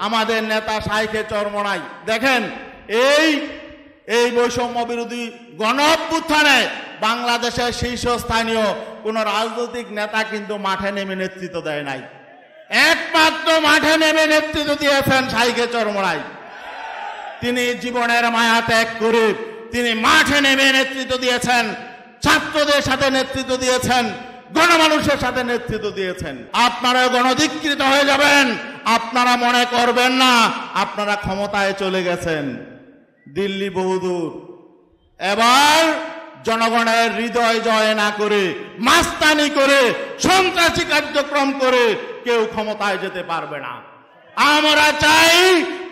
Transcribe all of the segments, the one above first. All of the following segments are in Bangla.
আমাদের নেতা শাইখে চরমোনাই দেখেন, এই বৈষম্য বিরোধী গণ অভ্যুত্থানে বাংলাদেশের শীর্ষস্থানীয় কোন রাজনৈতিক নেতা কিন্তু মাঠে নেমে নেতৃত্ব দেয় নাই। একমাত্র মাঠে নেমে নেতৃত্ব দিয়েছেন শাইখে চরমোনাই। তিনি জীবনের মায়া ত্যাগ করে তিনি মাঠে নেমে নেতৃত্ব দিয়েছেন, ছাত্রদের সাথে নেতৃত্ব দিয়েছেন, গণমানুষের সাথে নেতৃত্ব দিয়েছেন। আপনারা গণধিকৃত হয়ে যাবেন, আপনারা মনে করবেন না আপনারা ক্ষমতায় চলে গেছেন, দিল্লি বহুদূর। এবার জনগণের হৃদয় জয় না করে, মাস্তানি করে, সন্ত্রাসী কার্যক্রম করে কেউ ক্ষমতায় যেতে পারবে না। আমরা চাই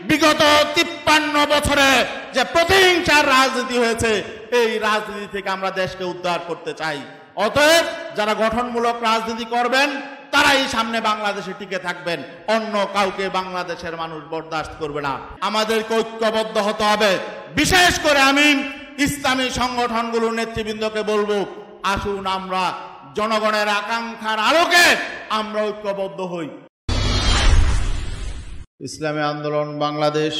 বিগত 53 বছরে যে প্রতিহিংসার রাজনীতি হয়েছে, এই রাজনীতি থেকে আমরা দেশকে উদ্ধার করতে চাই। অতএব যারা গঠনমূলক রাজনীতি করবেন তারাই সামনে বাংলাদেশে টিকে থাকবেন, অন্য কাউকে বাংলাদেশের মানুষ বরদাস্ত করবে না। আমাদেরকে ঐক্যবদ্ধ হতে হবে। বিশেষ করে আমি ইসলামী সংগঠনগুলোর নেতৃবৃন্দকে বলবো, আসুন আমরা জনগণের আকাঙ্ক্ষার আলোকে আমরা ঐক্যবদ্ধ হই। ইসলামী আন্দোলন বাংলাদেশ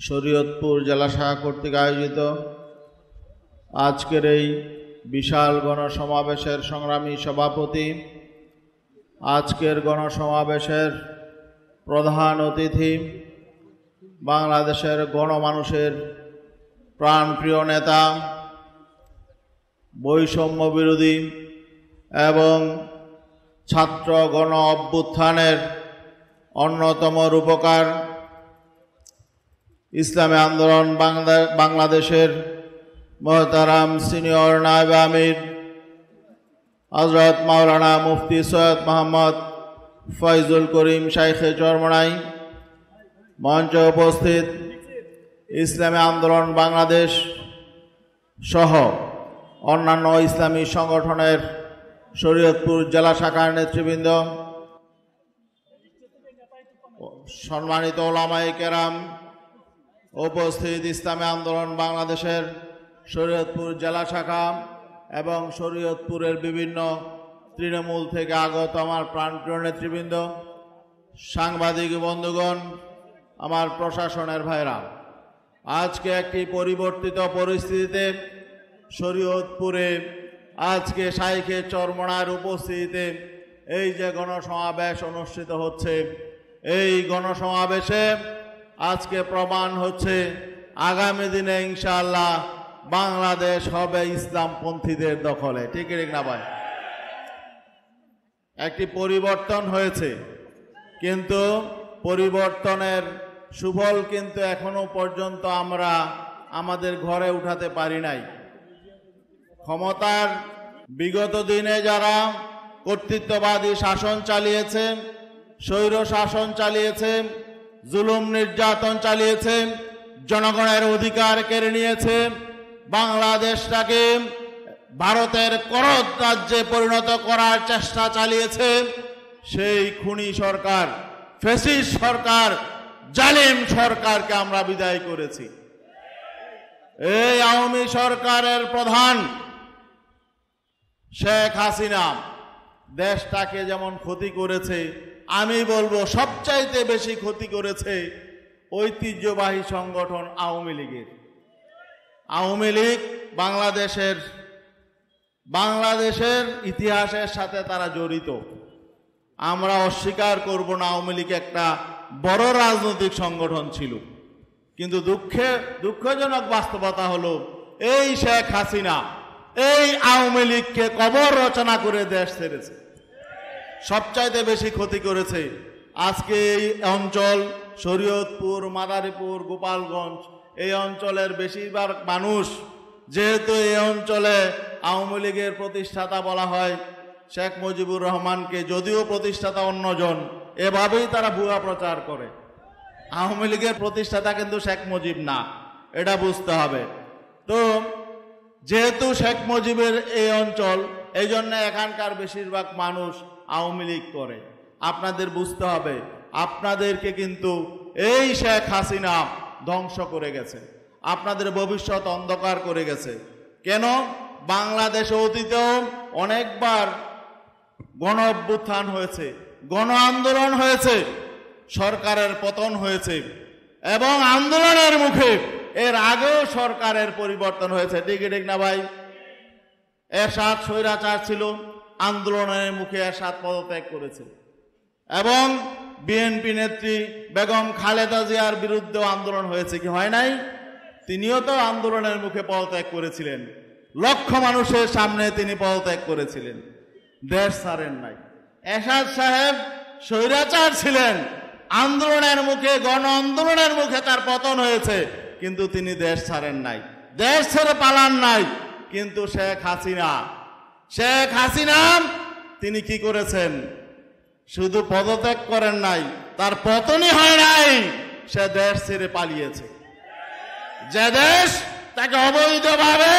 শরীয়তপুর জেলা শাখা কর্তৃক আয়োজিত আজকের এই বিশাল গণসমাবেশের সংগ্রামী সভাপতি, আজকের গণসমাবেশের প্রধান অতিথি, বাংলাদেশের গণমানুষের প্রাণপ্রিয় নেতা, বৈষম্য বিরোধী এবং ছাত্র গণ অভ্যুত্থানের অন্যতম রূপকার, ইসলামী আন্দোলন বাংলাদেশের মোহতারাম সিনিয়র নায়েব আমির হযরত মাওলানা মুফতি সৈয়দ মোহাম্মদ ফয়জুল করিম শাইখে চরমোনাই, মঞ্চে উপস্থিত ইসলামী আন্দোলন বাংলাদেশ সহ অন্যান্য ইসলামী সংগঠনের শরীয়তপুর জেলা শাখার নেতৃবৃন্দ, সম্মানিত ওলামায়ে কেরাম, উপস্থিত ইসলামী আন্দোলন বাংলাদেশের শরীয়তপুর জেলা শাখা এবং শরীয়তপুরের বিভিন্ন তৃণমূল থেকে আগত আমার প্রাণপ্রিয় নেতৃবৃন্দ, সাংবাদিক বন্ধুগণ, আমার প্রশাসনের ভাইরা, আজকে একটি পরিবর্তিত পরিস্থিতিতে শরীয়তপুরে আজকে শাইখে চরমোনাইর উপস্থিতিতে এই যে গণসমাবেশ অনুষ্ঠিত হচ্ছে, এই গণসমাবেশে আজকে প্রমাণ হচ্ছে আগামী দিনে ইনশাআল্লাহ বাংলাদেশ হবে ইসলামপন্থীদের দখলে। ঠিক না ভাই? একটি পরিবর্তন হয়েছে, কিন্তু পরিবর্তনের সুফল কিন্তু এখনো পর্যন্ত আমরা আমাদের ঘরে উঠাতে পারি নাই। ক্ষমতার বিগত দিনে যারা কর্তৃত্ববাদী শাসন চালিয়েছে, স্বৈর শাসন চালিয়েছে, জুলুম নির্যাতন চালিয়েছে, জনগণের অধিকার কেড়ে নিয়েছে, বাংলাদেশটাকে ভারতের করদ রাজ্যে পরিণত করার চেষ্টা চালিয়েছে, সেই খুনি সরকার, ফ্যাসিস্ট সরকার, জালিম সরকারকে আমরা বিদায় করেছি। এই আওয়ামী সরকারের প্রধান শেখ হাসিনা দেশটাকে যেমন ক্ষতি করেছে, আমি বলবো সবচাইতে বেশি ক্ষতি করেছে ঐতিহ্যবাহী সংগঠন আওয়ামী লীগের। আওয়ামী লীগ বাংলাদেশের ইতিহাসের সাথে তারা জড়িত। আমরা অস্বীকার করব না, আওয়ামী লীগ একটা বড় রাজনৈতিক সংগঠন ছিল, কিন্তু দুঃখজনক বাস্তবতা হলো এই শেখ হাসিনা এই আওয়ামী লীগকে কবর রচনা করে দেশ ছেড়েছে। সবচাইতে বেশি ক্ষতি করেছে আজকে এই অঞ্চল শরীয়তপুর, মাদারীপুর, গোপালগঞ্জ, এই অঞ্চলের বেশিরভাগ মানুষ, যেহেতু এই অঞ্চলে আওয়ামী লীগের প্রতিষ্ঠাতা বলা হয় শেখ মুজিবুর রহমানকে, যদিও প্রতিষ্ঠাতা অন্যজন, এভাবেই তারা ভুয়া প্রচার করে। আওয়ামী লীগের প্রতিষ্ঠাতা কিন্তু শেখ মুজিব না, এটা বুঝতে হবে। তো যেহেতু শেখ মুজিবের এই অঞ্চল, এই জন্য এখানকার বেশিরভাগ মানুষ আওয়ামী লীগ করে। আপনাদের বুঝতে হবে, আপনাদেরকে কিন্তু এই শেখ হাসিনা ধ্বংস করে গেছে, আপনাদের ভবিষ্যৎ অন্ধকার করে গেছে। কেন? বাংলাদেশে অতীতেও অনেকবার গণ অভ্যুত্থান হয়েছে, গণ আন্দোলন হয়েছে, সরকারের পতন হয়েছে এবং আন্দোলনের মুখে এর আগেও সরকারের পরিবর্তন হয়েছে। ঠিক না ভাই? এরশাদ স্বৈরাচার ছিল, আন্দোলনের মুখে এরশাদ পদত্যাগ করেছে এবং বিএনপি নেত্রী বেগম খালেদা জিয়ার বিরুদ্ধেও আন্দোলন হয়েছে, কি হয় নাই? তিনিও তো আন্দোলনের মুখে পদত্যাগ করেছিলেন, লক্ষ মানুষের সামনে তিনি পদত্যাগ করেছিলেন, দেশ ছাড়েন নাই। এরশাদ সাহেব স্বৈরাচার ছিলেন, আন্দোলনের মুখে, গণ আন্দোলনের মুখে তার পতন হয়েছে, কিন্তু তিনি দেশ ছাড়েন নাই, দেশ ছেড়ে পালান নাই। কিন্তু শেখ হাসিনা তিনি কি করেছেন? শুধু পদত্যাগ করেন নাই, তার পতনই হয় নাই, সে দেশ ছেড়ে পালিয়েছে। যে দেশ তাকে অবৈধভাবে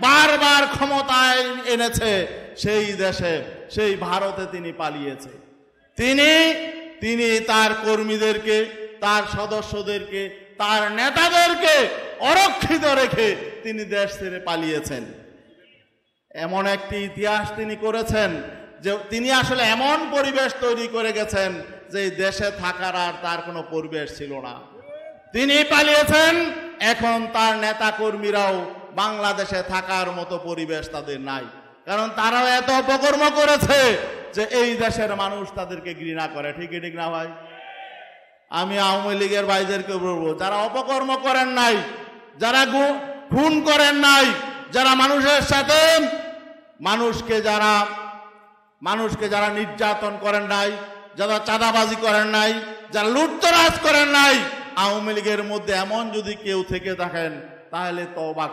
বারবার ক্ষমতায় এনেছে, সেই দেশে, সেই ভারতে তিনি পালিয়েছে। তিনি তার কর্মীদেরকে, তার সদস্যদেরকে, তার নেতাদেরকে অরক্ষিত রেখে তিনি দেশ ছেড়ে পালিয়েছেন। এমন একটি ইতিহাস তিনি করেছেন যে তিনি আসলে এমন পরিবেশ তৈরি করে গেছেন যে দেশে থাকার আর তার কোনো পরিবেশ ছিল না। তিনি পালিয়েছেন, এখন তার নেতা কর্মীরাও বাংলাদেশে থাকার মতো পরিবেশ তাদের নাই, কারণ তারাও এত অপকর্ম করেছে যে এই দেশের মানুষ তাদেরকে ঘৃণা করে। ঠিক না ভাই? আমি আওয়ামী লীগের ভাইদেরকে বলবো, যারা অপকর্ম করেন নাই, যারা খুন করেন নাই, যারা মানুষের সাথে মানুষকে যারা নির্যাতন করেন নাই, যারা চাঁদাবাজি করেন নাই, যারা লুটতরাজ করেন নাই, আওয়ামী লীগের মধ্যে এমন যদি কেউ থেকে থাকেন তাহলে তওবা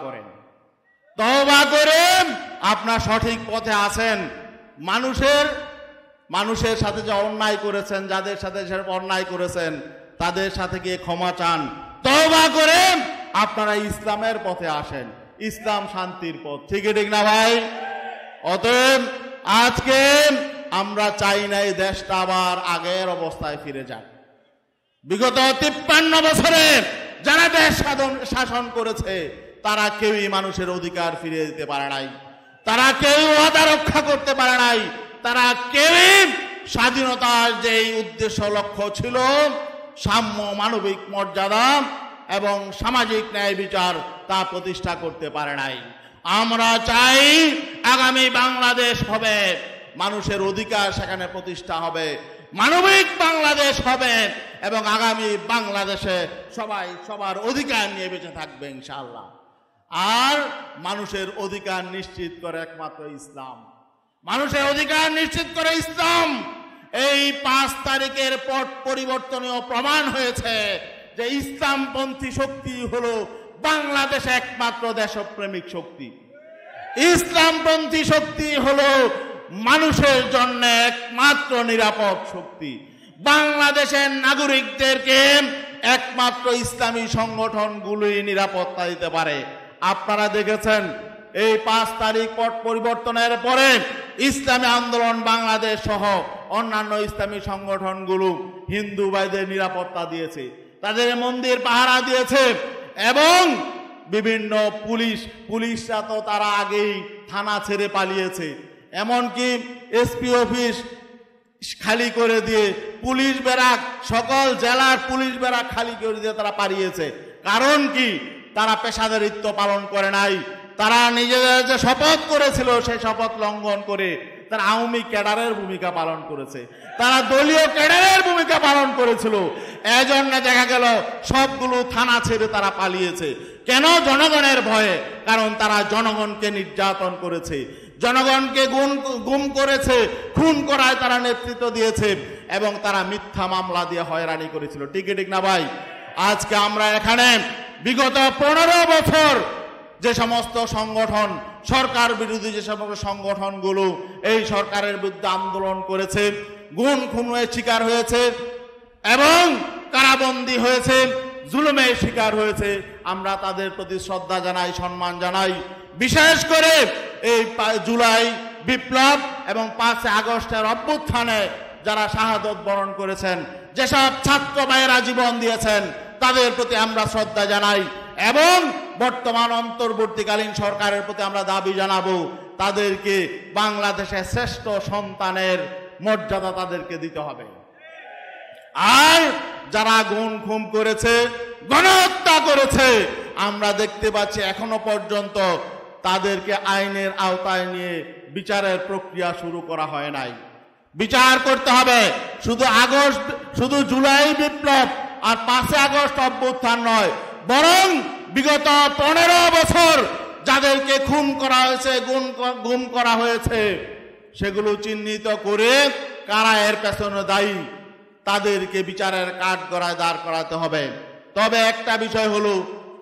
করেন, আপনার সঠিক পথে আছেন। মানুষের সাথে যে অন্যায় করেছেন, যাদের সাথে অন্যায় করেছেন, তাদের সাথে গিয়ে ক্ষমা চান, তওবা করে আপনারা ইসলামের পথে আসেন। ইসলাম শান্তির পথ। ঠিক না ভাই? অতএব আজকে আমরা চাই না এই দেশটা আবার আগের অবস্থায় ফিরে যাক। বিগত 53 বছরে যারা দেশ শাসন করেছে তারা কেউই মানুষের অধিকার ফিরিয়ে দিতে পারে নাই, তারা কেউ ওয়াদা রক্ষা করতে পারে নাই, তারা কেউই স্বাধীনতার যে উদ্দেশ্য লক্ষ্য ছিল, সাম্য, মানবিক মর্যাদা এবং সামাজিক ন্যায় বিচার, তা প্রতিষ্ঠা করতে পারে নাই। আমরা চাই আগামী বাংলাদেশ হবে, মানুষের অধিকার সেখানে প্রতিষ্ঠা হবে, মানবিক বাংলাদেশ হবে এবং আগামী বাংলাদেশে সবাই সবার অধিকার নিয়ে বেঁচে থাকবে ইনশাআল্লাহ। আর মানুষের অধিকার নিশ্চিত করে একমাত্র ইসলাম, মানুষের অধিকার নিশ্চিত করে ইসলাম। এই 5 তারিখের পট পরিবর্তনীয় প্রমাণ হয়েছে যে ইসলামপন্থী শক্তি হলো বাংলাদেশে একমাত্র দেশপ্রেমিক শক্তি। ইসলামপন্থী শক্তি হলো মানুষের জন্য একমাত্র নিরাপদ শক্তি। বাংলাদেশের নাগরিকদেরকে একমাত্র ইসলামী সংগঠনগুলোই নিরাপত্তা দিতে পারে। আপনারা দেখেছেন এই 5 তারিখ পট পরিবর্তনের পরে ইসলামী আন্দোলন বাংলাদেশ সহ অন্যান্য ইসলামী সংগঠনগুলো হিন্দু ভাইদের নিরাপত্তা দিয়েছে, তাদের মন্দির পাহারা দিয়েছে এবং বিভিন্ন পুলিশরা তো তারা আগেই থানা ছেড়ে পালিয়েছে, এমনকি এসপি অফিস খালি করে দিয়ে পুলিশ ব্যারাক, সকল জেলার পুলিশ ব্যারাক খালি করে দিয়ে তারা পালিয়েছে। কারণ কি? তারা পেশাদারিত্ব পালন করে নাই, তারা নিজেদের যে শপথ করেছিল সেই শপথ লঙ্ঘন করে তারা আওয়ামী ক্যাডারের ভূমিকা পালন করেছে, তারা দলীয় ক্যাডারের ভূমিকা পালন করেছিল। এজন্য দেখা গেল সবগুলো থানা ছেড়ে তারা পালিয়েছে। কেন? জনগণের ভয়ে। কারণ তারা জনগণকে নির্যাতন করেছে, জনগণকে গুম করেছে, খুন করায় তারা নেতৃত্ব দিয়েছে এবং তারা মিথ্যা মামলা দিয়ে হয়রানি করেছিল। ঠিক না ভাই? আজকে আমরা এখানে বিগত 15 বছর যে সমস্ত সংগঠন, সরকার বিরোধী যে সমস্ত সংগঠনগুলো এই সরকারের বিরুদ্ধে আন্দোলন করেছে, খুনের শিকার হয়েছে এবং কারাবন্দী হয়েছে, জুলুমের শিকার হয়েছে, আমরা তাদের প্রতি শ্রদ্ধা জানাই, সম্মান জানাই। বিশেষ করে এই জুলাই বিপ্লব এবং 5 আগস্টের অভ্যুত্থানে যারা শাহাদত বরণ করেছেন, যেসব ছাত্র ভাইয়েরা জীবন দিয়েছেন, তাদের প্রতি আমরা শ্রদ্ধা জানাই এবং বর্তমান অন্তর্বর্তীকালীন সরকারের প্রতি আমরা দাবি জানাবো তাদেরকে বাংলাদেশের শ্রেষ্ঠ সন্তানের মর্যাদা তাদেরকে দিতে হবে। আর যারা গুম খুম করেছে, গণহত্যা করেছে, আমরা দেখতে পাচ্ছি এখনো পর্যন্ত তাদেরকে আইনের আওতায় নিয়ে বিচারের প্রক্রিয়া শুরু করা হয় নাই। বিচার করতে হবে। শুধু জুলাই বিপ্লব আর 5 আগস্ট অভ্যুত্থান নয়, বরং বিগত 15 বছর যাদেরকে খুন করা হয়েছে, গুম করা হয়েছে, সেগুলো চিহ্নিত করে কারা এর পেছনে দায়ী তাদেরকে বিচারের কাঠগড়ায় দাঁড় করাতে হবে। তবে একটা বিষয় হলো,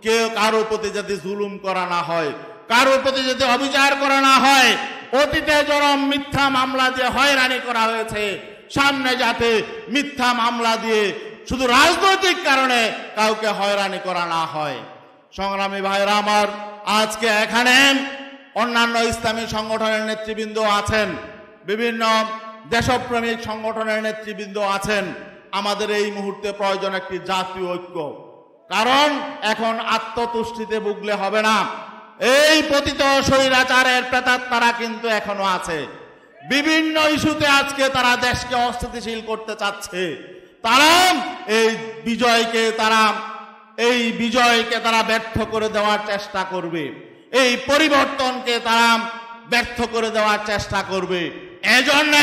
কেউ কারোর প্রতি যাতে জুলুম করা না হয়, কারোর প্রতি যাতে অবিচার করা না হয়, অতীতে জরম মিথ্যা মামলা দিয়ে হয়রানি করা হয়েছে, সামনে যাতে মিথ্যা মামলা দিয়ে শুধু রাজনৈতিক কারণে কাউকে হয়রানি করা না হয়। সংগ্রামী ভাইরা আমার, আজকে এখানে অন্যান্য ইসলামী সংগঠনের নেতৃবৃন্দ আছেন, বিভিন্ন দেশপ্রেমিক সংগঠনের নেতৃবৃন্দ আছেন। আমাদের এই মুহূর্তে প্রয়োজন একটি জাতীয় ঐক্য, কারণ এখন আত্মতুষ্টিতে ভুগলে হবে না। এই পতিত স্বৈরাচারের প্রেতাত্মারা কিন্তু এখনো আছে। বিভিন্ন ইস্যুতে আজকে তারা দেশকে অস্থিতিশীল করতে চাচ্ছে। তারা এই বিজয়কে তারা ব্যর্থ করে দেওয়ার চেষ্টা করবে, এই পরিবর্তনকে তারা ব্যর্থ করে দেওয়ার চেষ্টা করবে। এজন্য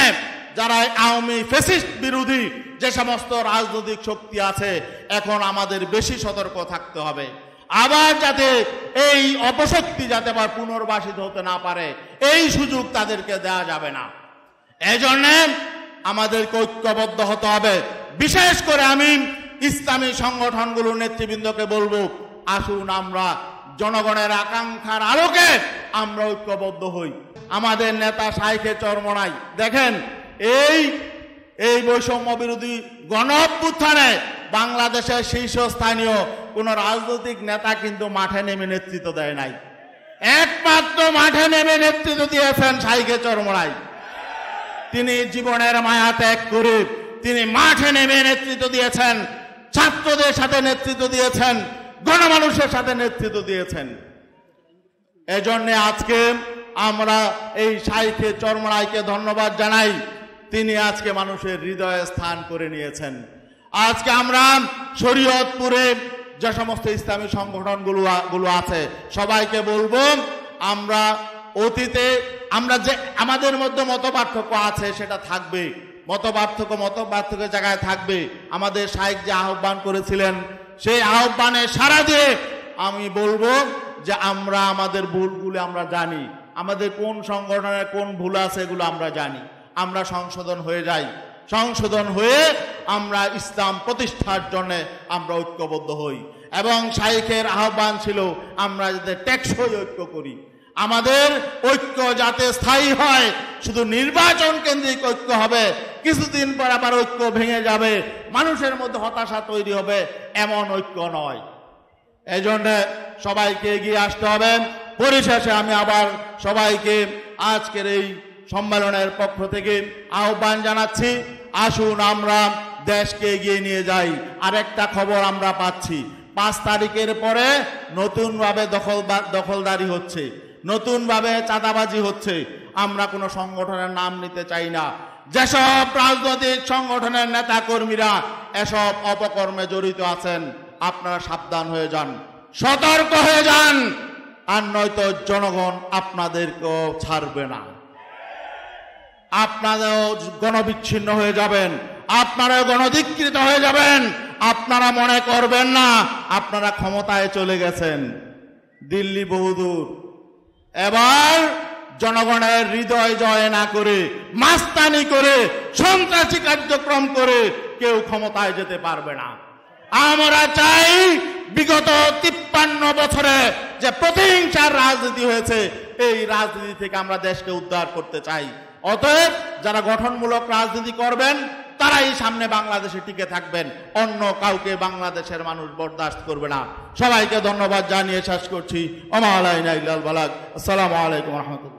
যারা আওয়ামী ফ্যাসিস্ট বিরোধী যে সমস্ত রাজনৈতিক শক্তি আছে, এখন আমাদের বেশি সতর্ক থাকতে হবে। আবার যাতে এই অপশক্তি যাতে আবার পুনর্বাসিত হতে না পারে, এই সুযোগ তাদেরকে দেওয়া যাবে না। এজন্য আমাদেরকে ঐক্যবদ্ধ হতে হবে। বিশেষ করে আমি ইসলামী সংগঠনগুলোর নেতৃবৃন্দকে বলবো, আসুন আমরা জনগণের আকাঙ্ক্ষার আলোকে আমরা ঐক্যবদ্ধ হই। আমাদের নেতা শাইখে চরমোনাই দেখেন, এই বৈষম্য বিরোধী গণ অভ্যুত্থানে বাংলাদেশের শীর্ষস্থানীয় কোন রাজনৈতিক নেতা কিন্তু মাঠে নেমে নেতৃত্ব দেয় নাই। একমাত্র মাঠে নেমে নেতৃত্ব দিয়েছেন শাইখে চরমোনাই। তিনি জীবনের মায়া ত্যাগ করে তিনি মাঠে নেমে নেতৃত্ব দিয়েছেন, ছাত্রদের সাথে নেতৃত্ব দিয়েছেন, গণমানুষের সাথে নেতৃত্ব দিয়েছেন। এজন্য আজকে আমরা এই শাইখে চরমোনাইকে ধন্যবাদ জানাই। তিনি আজকে মানুষের হৃদয়ে স্থান করে নিয়েছেন। আজকে আমরা শরীয়তপুরে যে সমস্ত ইসলামী সংগঠনগুলো আছে, সবাইকে বলবো, আমরা অতীতে যে আমাদের মধ্যে মত পার্থক্য আছে সেটা থাকবে, মত পার্থক্যের জায়গায় থাকবে। আমাদের শাইখ যে আহ্বান করেছিলেন, সেই আহ্বানে সাড়া দিয়ে আমি বলবো যে আমরা আমাদের ভুলগুলো আমরা জানি, আমাদের কোন সংগঠনের কোন ভুল আছে এগুলো আমরা জানি। আমরা সংশোধন হয়ে যাই, সংশোধন হয়ে আমরা ইসলাম প্রতিষ্ঠার জন্য আমরা ঐক্যবদ্ধ হই। এবং শাইখের আহ্বান ছিল আমরা যাতে টেকসই ঐক্য করি, আমাদের ঐক্য যাতে স্থায়ী হয়। শুধু নির্বাচন কেন্দ্রিক ঐক্য হবে, কিছুদিন পর আবার ঐক্য ভেঙে যাবে, মানুষের মধ্যে হতাশা তৈরি হবে, এমন ঐক্য নয়। এই জন্য সবাইকে এগিয়ে আসতে হবে। পরিশেষে আমি আবার সবাইকে আজকের এই সম্মেলনের পক্ষ থেকে আহ্বান জানাচ্ছি, আসুন আমরা দেশকে এগিয়ে নিয়ে যাই। আরেকটা খবর আমরা পাচ্ছি, 5 তারিখের পরে নতুনভাবে দখলদারি হচ্ছে, নতুনভাবে চাঁদাবাজি হচ্ছে। আমরা কোনো সংগঠনের নাম নিতে চাই না। যেসব রাজনৈতিক সংগঠনের নেতা কর্মীরা এসব অপকর্মে জড়িত আছেন, আপনারা সাবধান হয়ে যান, সতর্ক হয়ে যান, আর নয়তো জনগণ আপনাদেরকেও ছাড়বে না। আপনারাও গণবিচ্ছিন্ন হয়ে যাবেন, আপনারাও গণধিকৃত হয়ে যাবেন। আপনারা মনে করবেন না আপনারা ক্ষমতায় চলে গেছেন, দিল্লি বহুদূর। এবার জনগণের হৃদয় জয় না করে, মাস্তানি করে, সন্ত্রাসী কার্যক্রম করে কেউ ক্ষমতায় যেতে পারবে না। আমরা চাই বিগত 53 বছরে যে প্রতিহিংসার রাজনীতি হয়েছে, এই রাজনীতি থেকে আমরা দেশকে উদ্ধার করতে চাই। অতএব যারা গঠনমূলক রাজনীতি করবেন তারাই সামনে বাংলাদেশে টিকে থাকবেন, অন্য কাউকে বাংলাদেশের মানুষ বরদাস্ত করবে না। সবাইকে ধন্যবাদ জানিয়ে শেষ করছি। ওমা আলাইনা ইল্লাল বালাগ। আসসালামু আলাইকুম ওয়া রাহমাতুল্লাহ।